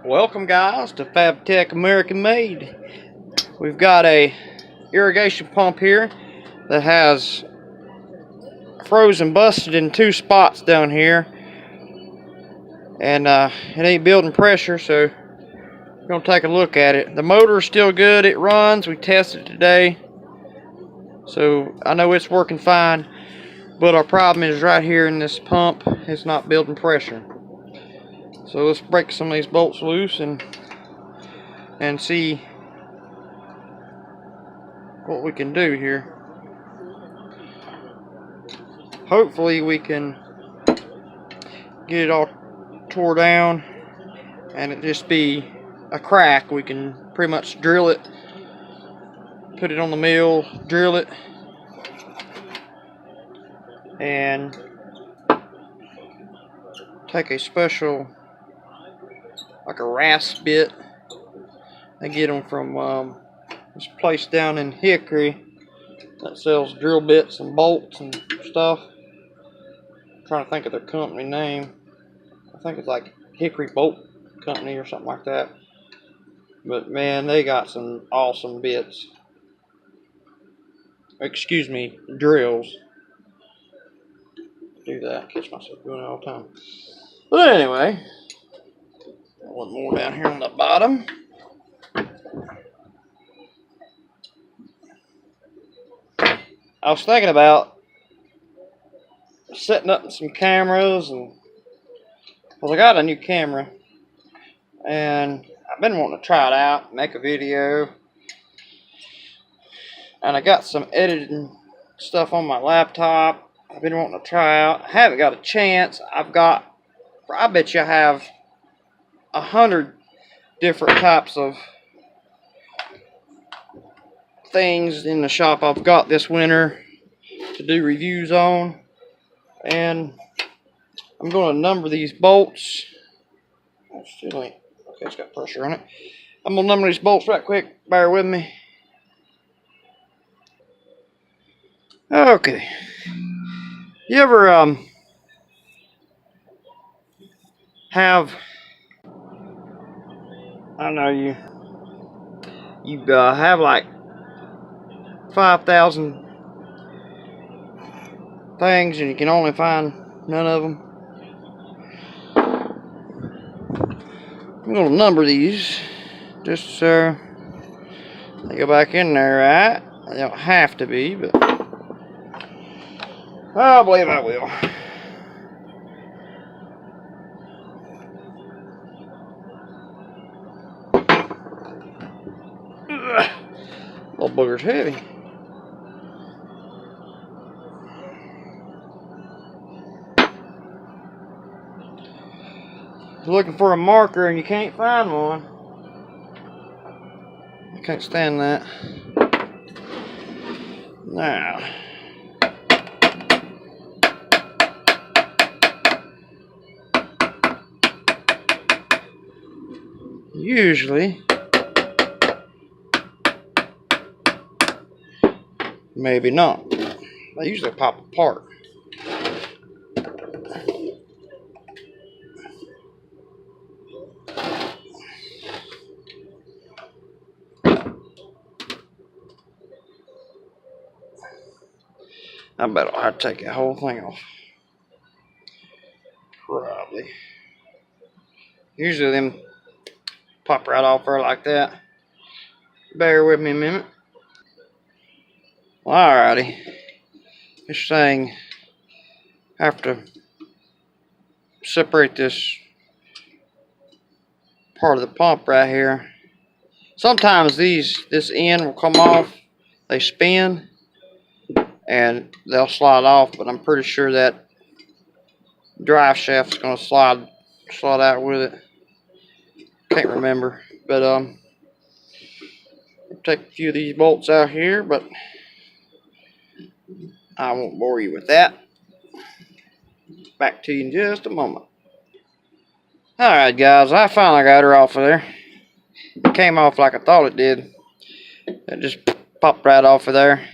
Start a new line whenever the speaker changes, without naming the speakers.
Welcome guys to FabTech American Made. We've got a irrigation pump here that has frozen busted in two spots down here, and it ain't building pressure, so we're gonna take a look at it. The motor is still good, it runs. We tested it today, so I know it's working fine, but our problem is right here in this pump. It's not building pressure. So let's break some of these bolts loose and see what we can do here. Hopefully we can get it all tore down and it just be a crack. We can pretty much drill it, put it on the mill, drill it, and take a special, like a rasp bit. I get them from this place down in Hickory that sells drill bits and bolts and stuff. I'm trying to think of their company name. I think it's like Hickory Bolt Company or something like that. But man, they got some awesome bits. Excuse me, drills. Do that. Catch myself doing it all the time. But anyway, one more down here on the bottom. I was thinking about setting up some cameras, and well, I got a new camera and I've been wanting to try it out, make a video, and I got some editing stuff on my laptop I've been wanting to try out. I haven't got a chance. I bet you I have 100 different types of things in the shop I've got this winter to do reviews on, and I'm going to number these bolts. Still ain't okay. It's got pressure on it. I'm gonna number these bolts right quick. Bear with me. Okay. You ever have? I know you have like 5,000 things and you can only find none of them. I'm gonna number these just so they go back in there right. They don't have to be, but I believe I will. Little booger's heavy. You're looking for a marker and you can't find one. I can't stand that. Now, usually, maybe not. They usually pop apart. I bet I'll have to take the whole thing off. Probably. Usually them pop right off there like that. Bear with me a minute. Well, alrighty. This thing, I have to separate this part of the pump right here. Sometimes this end will come off. They spin and they'll slide off, but I'm pretty sure that drive shaft's gonna slide out with it. Can't remember, but I'll take a few of these bolts out here, but I won't bore you with that. Back to you in just a moment. Alright guys, I finally got her off of there. It came off like I thought it did. It just popped right off of there.